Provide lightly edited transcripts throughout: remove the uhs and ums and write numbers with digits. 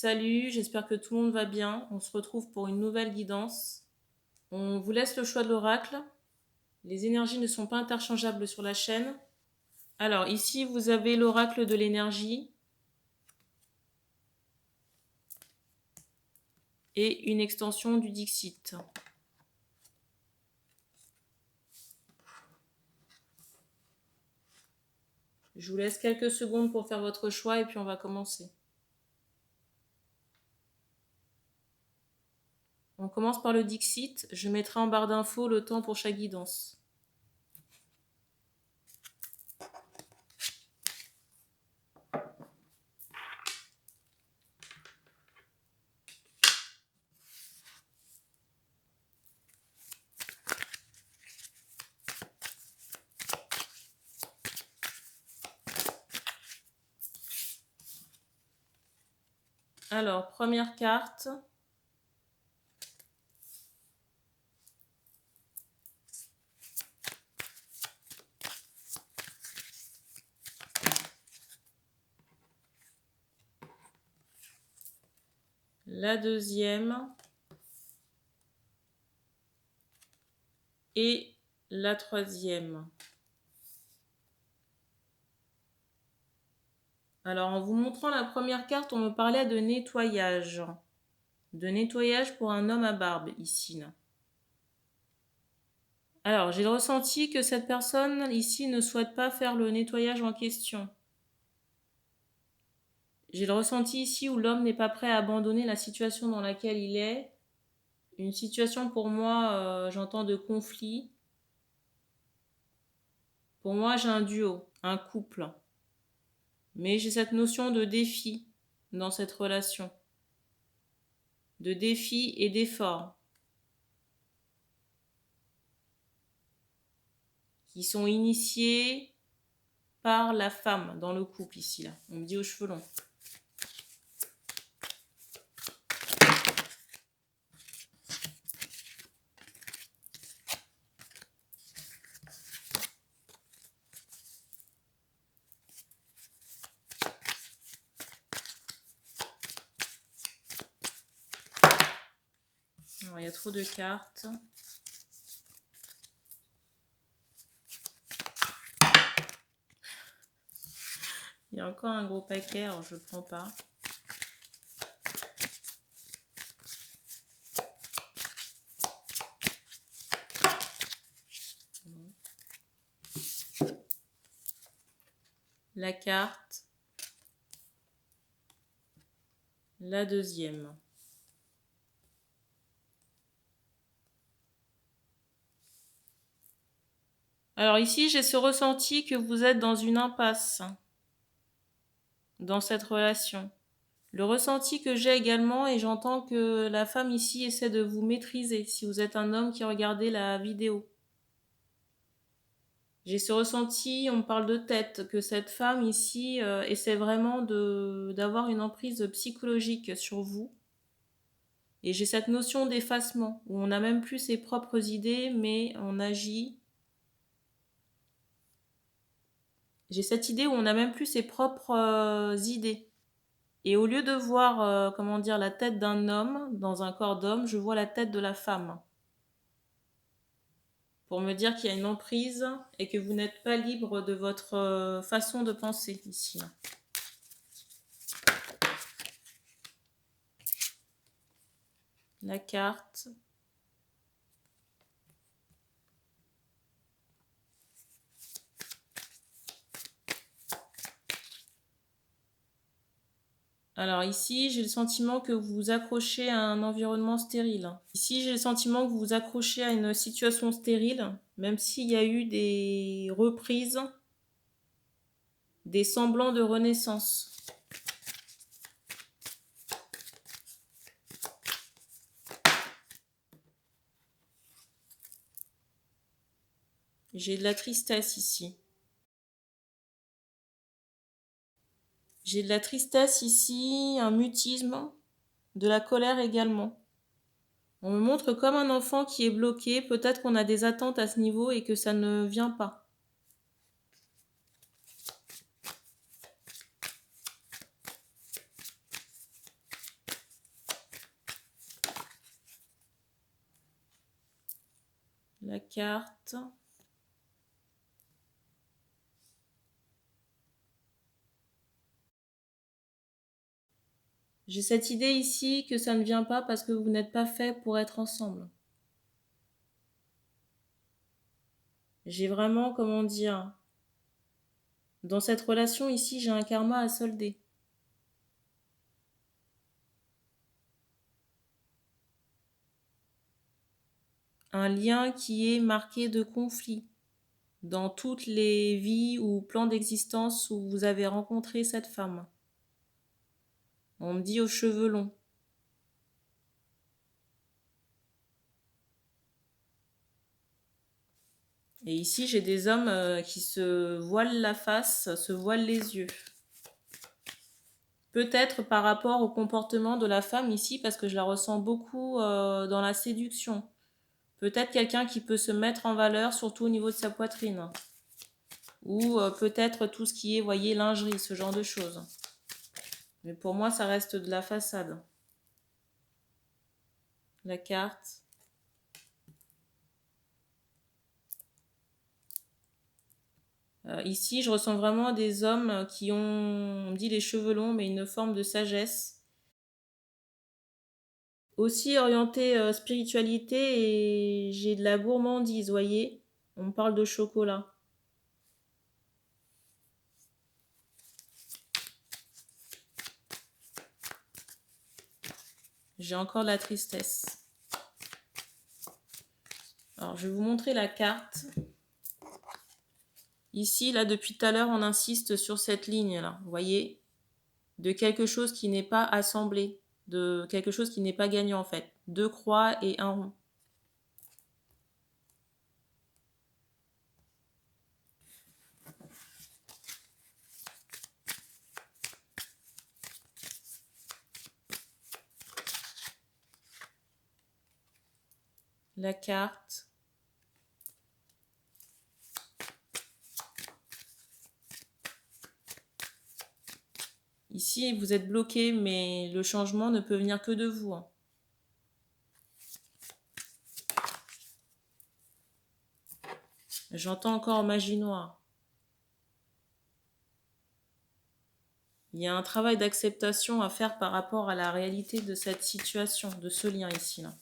Salut, j'espère que tout le monde va bien. On se retrouve pour une nouvelle guidance. On vous laisse le choix de l'oracle. Les énergies ne sont pas interchangeables sur la chaîne. Alors ici, vous avez l'oracle de l'énergie et une extension du Dixit. Je vous laisse quelques secondes pour faire votre choix et puis on va commencer. On commence par le Dixit. Je mettrai en barre d'infos le temps pour chaque guidance. Alors, première carte. La deuxième. Et la troisième. Alors, en vous montrant la première carte, on me parlait de nettoyage. De nettoyage pour un homme à barbe, ici. Là. Alors, j'ai le ressenti que cette personne, ici, ne souhaite pas faire le nettoyage en question. J'ai le ressenti ici où l'homme n'est pas prêt à abandonner la situation dans laquelle il est. Une situation, pour moi, j'entends de conflit. Pour moi, j'ai un duo, un couple. Mais j'ai cette notion de défi dans cette relation. De défi et d'effort. Qui sont initiés par la femme dans le couple ici. Là. On me dit aux cheveux longs. Alors, il y a trop de cartes. Il y a encore un gros paquet, alors je ne le prends pas. La carte. La deuxième. Alors ici, j'ai ce ressenti que vous êtes dans une impasse dans cette relation. Le ressenti que j'ai également, et j'entends que la femme ici essaie de vous maîtriser, si vous êtes un homme qui regardait la vidéo. J'ai ce ressenti, on me parle de tête, que cette femme ici essaie vraiment d'avoir une emprise psychologique sur vous. Et j'ai cette notion d'effacement, où on n'a même plus ses propres idées, mais on agit. J'ai cette idée où on n'a même plus ses propres idées. Et au lieu de voir, la tête d'un homme dans un corps d'homme, je vois la tête de la femme. Pour me dire qu'il y a une emprise et que vous n'êtes pas libre de votre façon de penser ici. La carte. Alors ici, j'ai le sentiment que vous vous accrochez à un environnement stérile. Ici, j'ai le sentiment que vous vous accrochez à une situation stérile, même s'il y a eu des reprises, des semblants de renaissance. J'ai de la tristesse ici. J'ai de la tristesse ici, un mutisme, de la colère également. On me montre comme un enfant qui est bloqué, peut-être qu'on a des attentes à ce niveau et que ça ne vient pas. La carte. J'ai cette idée ici que ça ne vient pas parce que vous n'êtes pas fait pour être ensemble. J'ai vraiment, comment dire, dans cette relation ici, j'ai un karma à solder. Un lien qui est marqué de conflit dans toutes les vies ou plans d'existence où vous avez rencontré cette femme. On me dit aux cheveux longs. Et ici, j'ai des hommes qui se voilent la face, se voilent les yeux. Peut-être par rapport au comportement de la femme ici, parce que je la ressens beaucoup dans la séduction. Peut-être quelqu'un qui peut se mettre en valeur, surtout au niveau de sa poitrine. Ou peut-être tout ce qui est, voyez, lingerie, ce genre de choses. Mais pour moi, ça reste de la façade. La carte. Ici, je ressens vraiment des hommes qui ont, on me dit les cheveux longs, mais une forme de sagesse. Aussi orienté spiritualité et j'ai de la gourmandise, voyez. On me parle de chocolat. J'ai encore de la tristesse. Alors, je vais vous montrer la carte. Ici, là, depuis tout à l'heure, on insiste sur cette ligne-là, vous voyez, de quelque chose qui n'est pas assemblé, de quelque chose qui n'est pas gagnant, en fait. 2 croix et un rond. La carte. Ici, vous êtes bloqué, mais le changement ne peut venir que de vous. Hein. J'entends encore magie noire. Il y a un travail d'acceptation à faire par rapport à la réalité de cette situation, de ce lien ici. Là.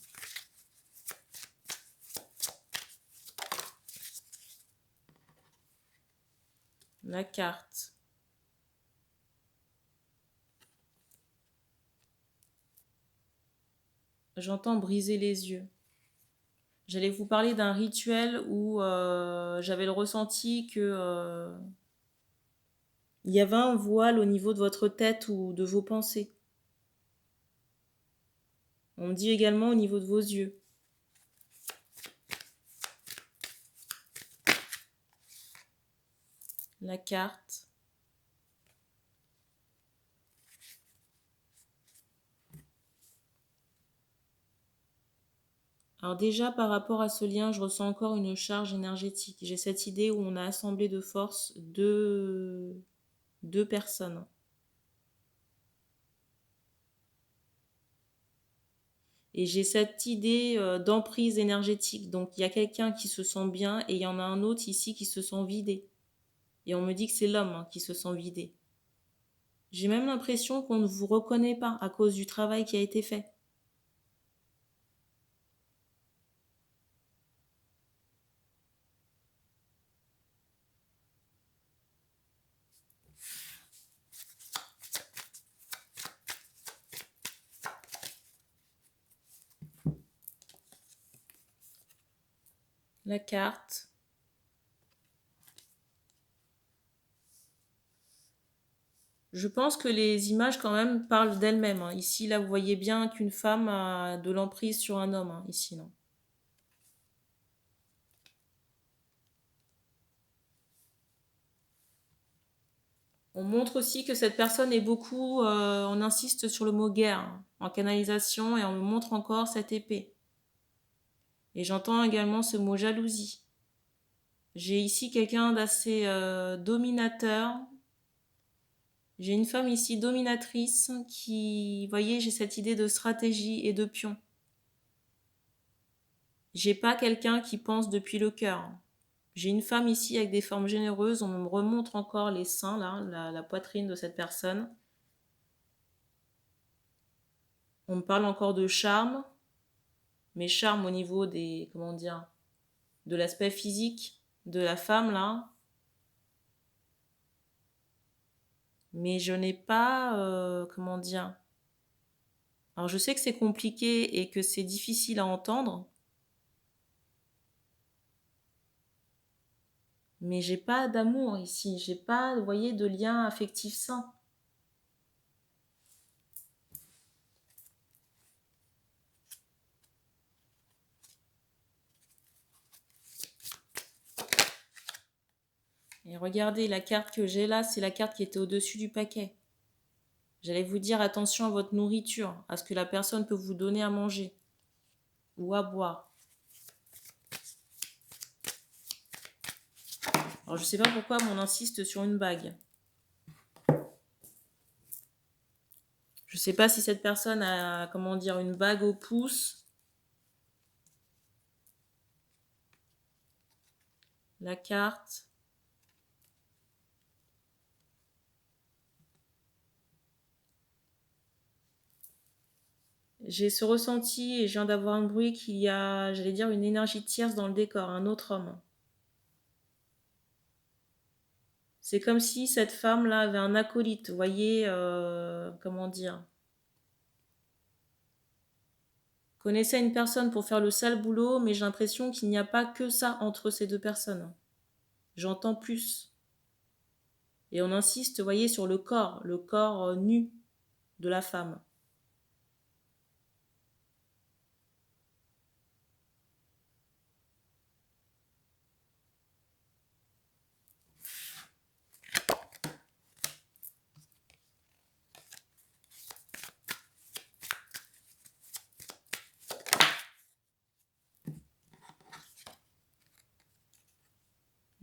La carte. J'entends briser les yeux. J'allais vous parler d'un rituel où j'avais le ressenti que il y avait un voile au niveau de votre tête ou de vos pensées. On me dit également au niveau de vos yeux. La carte. Alors déjà, par rapport à ce lien, je ressens encore une charge énergétique. J'ai cette idée où on a assemblé de force deux personnes. Et j'ai cette idée d'emprise énergétique. Donc il y a quelqu'un qui se sent bien et il y en a un autre ici qui se sent vidé. Et on me dit que c'est l'homme qui se sent vidé. J'ai même l'impression qu'on ne vous reconnaît pas à cause du travail qui a été fait. La carte. Je pense que les images quand même parlent d'elles-mêmes. Hein. Ici, là, vous voyez bien qu'une femme a de l'emprise sur un homme. Hein. Ici, non. On montre aussi que cette personne est beaucoup, on insiste sur le mot guerre hein, en canalisation et on me montre encore cette épée. Et j'entends également ce mot jalousie. J'ai ici quelqu'un d'assez dominateur. J'ai une femme ici dominatrice qui, vous voyez, j'ai cette idée de stratégie et de pion. J'ai pas quelqu'un qui pense depuis le cœur. J'ai une femme ici avec des formes généreuses. On me remontre encore les seins, là, la poitrine de cette personne. On me parle encore de charme. Mais charme au niveau des, comment dire, de l'aspect physique de la femme, là. Mais je n'ai pas, comment dire. Alors je sais que c'est compliqué et que c'est difficile à entendre. Mais j'ai pas d'amour ici. J'ai pas, vous voyez, de lien affectif sain. Et regardez, la carte que j'ai là, c'est la carte qui était au-dessus du paquet. J'allais vous dire attention à votre nourriture, à ce que la personne peut vous donner à manger ou à boire. Alors je sais pas pourquoi mais on insiste sur une bague. Je sais pas si cette personne a, comment dire, une bague au pouce. La carte. J'ai ce ressenti et je viens d'avoir un bruit qu'il y a, j'allais dire, une énergie tierce dans le décor, un autre homme. C'est comme si cette femme-là avait un acolyte, vous voyez, comment dire, connaissait une personne pour faire le sale boulot, mais j'ai l'impression qu'il n'y a pas que ça entre ces deux personnes. J'entends plus. Et on insiste, vous voyez, sur le corps nu de la femme.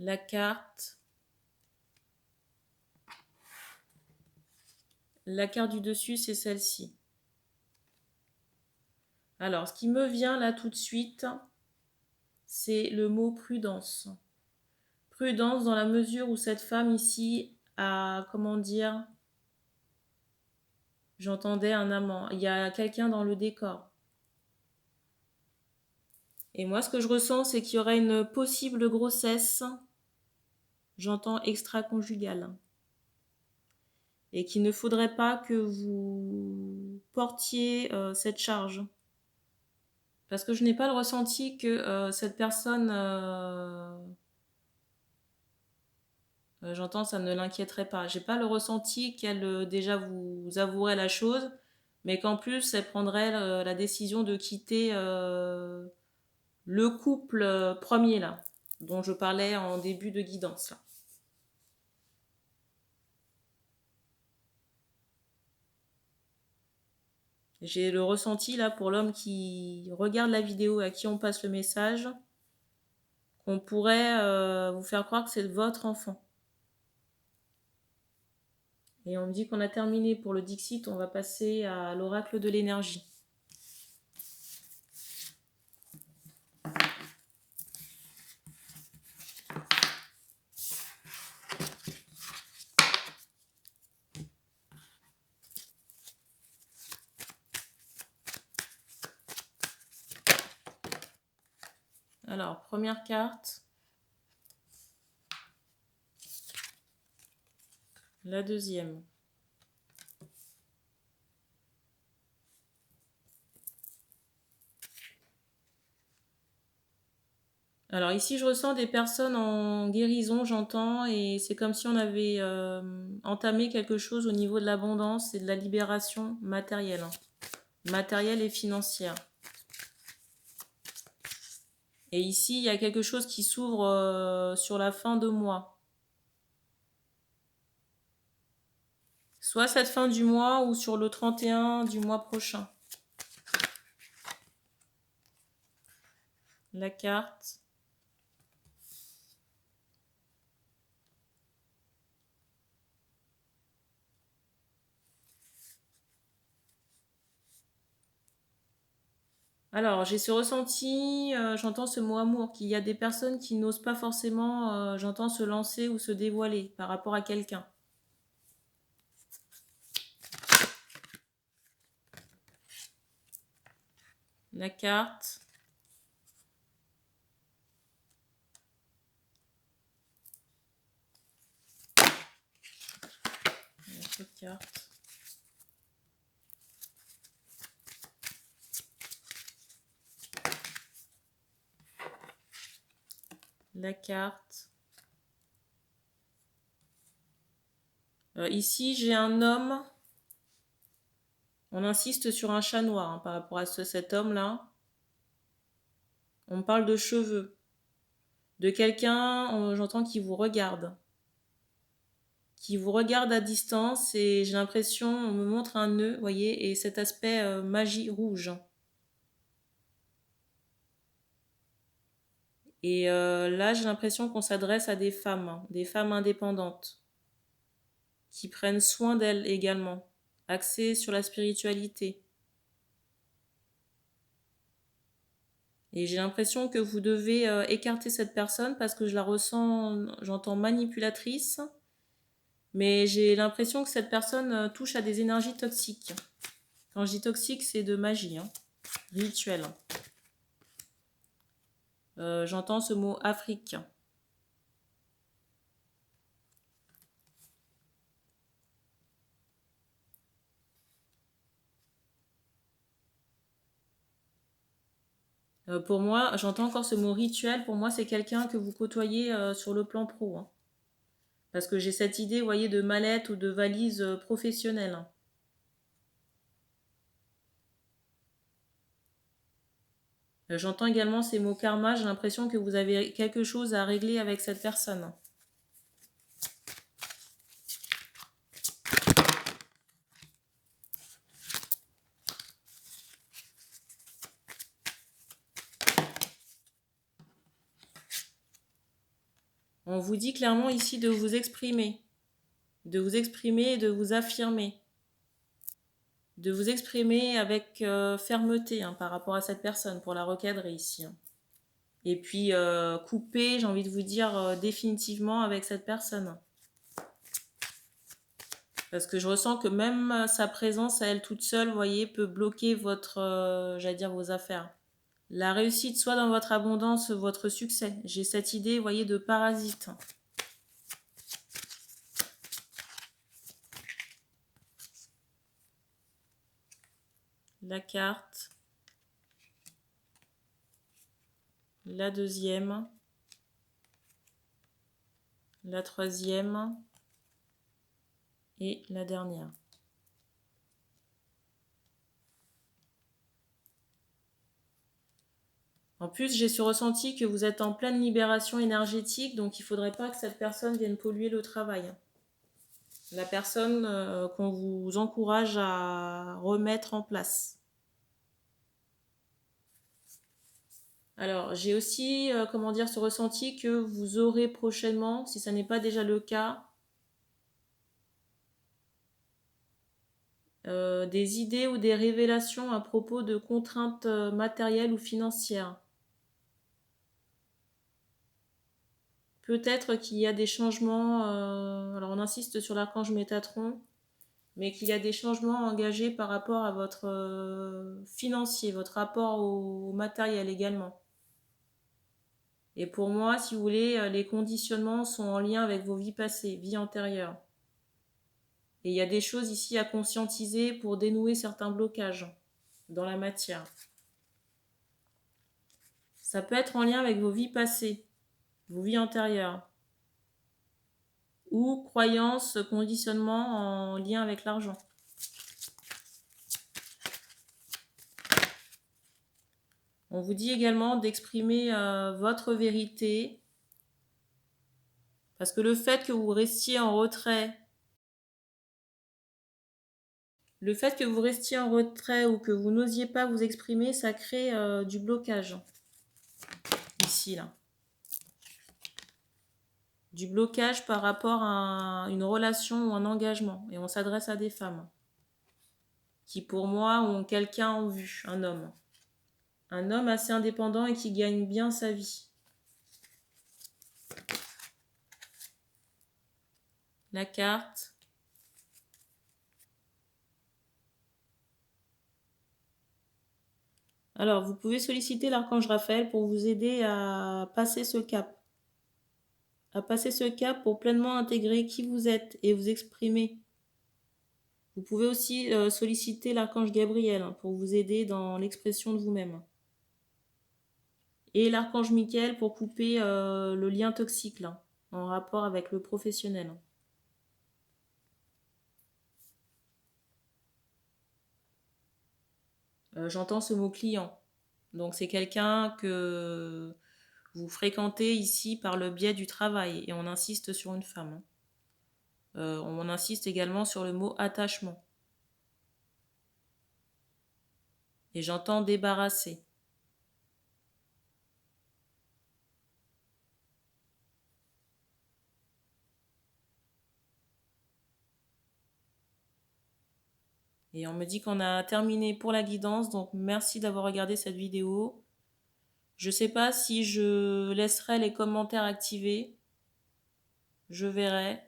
La carte. La carte du dessus, c'est celle-ci. Alors, ce qui me vient là tout de suite, c'est le mot prudence. Prudence dans la mesure où cette femme ici a, comment dire, j'entendais un amant. Il y a quelqu'un dans le décor. Et moi, ce que je ressens, c'est qu'il y aurait une possible grossesse, j'entends extra-conjugale. Et qu'il ne faudrait pas que vous portiez cette charge. Parce que je n'ai pas le ressenti que cette personne, j'entends, ça ne l'inquiéterait pas. J'ai pas le ressenti qu'elle déjà vous avouerait la chose, mais qu'en plus elle prendrait la décision de quitter le couple premier là, dont je parlais en début de guidance là. J'ai le ressenti là pour l'homme qui regarde la vidéo à qui on passe le message, qu'on pourrait vous faire croire que c'est votre enfant. Et on me dit qu'on a terminé pour le Dixit, on va passer à l'oracle de l'énergie. Alors, première carte. La deuxième. Alors ici, je ressens des personnes en guérison, j'entends, et c'est comme si on avait entamé quelque chose au niveau de l'abondance et de la libération matérielle, matérielle et financière. Et ici, il y a quelque chose qui s'ouvre sur la fin de mois. Soit cette fin du mois ou sur le 31 du mois prochain. La carte. Alors, j'ai ce ressenti, j'entends ce mot amour, qu'il y a des personnes qui n'osent pas forcément, j'entends se lancer ou se dévoiler par rapport à quelqu'un. La carte. L'autre carte. La carte. Ici, j'ai un homme. On insiste sur un chat noir hein, par rapport à cet homme-là. On parle de cheveux. De quelqu'un, j'entends, qui vous regarde. Qui vous regarde à distance et j'ai l'impression, on me montre un nœud, vous voyez, et cet aspect magie rouge. Et là, j'ai l'impression qu'on s'adresse à des femmes indépendantes, qui prennent soin d'elles également, axées sur la spiritualité. Et j'ai l'impression que vous devez écarter cette personne parce que je la ressens, j'entends manipulatrice, mais j'ai l'impression que cette personne touche à des énergies toxiques. Quand je dis toxique, c'est de magie, hein, rituel. J'entends ce mot Afrique. Pour moi, j'entends encore ce mot rituel. Pour moi, c'est quelqu'un que vous côtoyez sur le plan pro. Hein. Parce que j'ai cette idée, vous voyez, de mallette ou de valise professionnelle. J'entends également ces mots karma. J'ai l'impression que vous avez quelque chose à régler avec cette personne. On vous dit clairement ici de vous exprimer. De vous exprimer et de vous affirmer. De vous exprimer avec fermeté hein, par rapport à cette personne pour la recadrer ici. Hein. Et puis couper, j'ai envie de vous dire définitivement avec cette personne. Parce que je ressens que même sa présence à elle toute seule, vous voyez, peut bloquer votre, j'allais dire vos affaires. La réussite soit dans votre abondance, votre succès. J'ai cette idée, vous voyez, de parasite. La carte. La deuxième. La troisième. Et la dernière. En plus, j'ai ce ressenti que vous êtes en pleine libération énergétique, donc il ne faudrait pas que cette personne vienne polluer le travail. La personne qu'on vous encourage à remettre en place. Alors, j'ai aussi, comment dire, ce ressenti que vous aurez prochainement, si ça n'est pas déjà le cas, des idées ou des révélations à propos de contraintes matérielles ou financières. Peut-être qu'il y a des changements, alors on insiste sur l'archange Métatron, mais qu'il y a des changements engagés par rapport à votre financier, votre rapport au matériel également. Et pour moi, si vous voulez, les conditionnements sont en lien avec vos vies passées, vies antérieures. Et il y a des choses ici à conscientiser pour dénouer certains blocages dans la matière. Ça peut être en lien avec vos vies passées, vos vies antérieures. Ou croyances, conditionnements en lien avec l'argent. On vous dit également d'exprimer votre vérité. Parce que le fait que vous restiez en retrait, ou que vous n'osiez pas vous exprimer, ça crée du blocage. Ici, là. Du blocage par rapport à une relation ou un engagement. Et on s'adresse à des femmes qui, pour moi, ont quelqu'un en vue, un homme. Un homme assez indépendant et qui gagne bien sa vie. La carte. Alors, vous pouvez solliciter l'archange Raphaël pour vous aider à passer ce cap. À passer ce cap pour pleinement intégrer qui vous êtes et vous exprimer. Vous pouvez aussi solliciter l'archange Gabriel pour vous aider dans l'expression de vous-même. Et l'archange Michael pour couper le lien toxique là, en rapport avec le professionnel. J'entends ce mot client. Donc c'est quelqu'un que vous fréquentez ici par le biais du travail et on insiste sur une femme. On insiste également sur le mot attachement. Et j'entends débarrasser. Et on me dit qu'on a terminé pour la guidance, donc merci d'avoir regardé cette vidéo. Je ne sais pas si je laisserai les commentaires activés. Je verrai.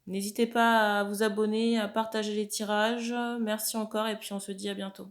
N'hésitez pas à vous abonner, à partager les tirages. Merci encore et puis on se dit à bientôt.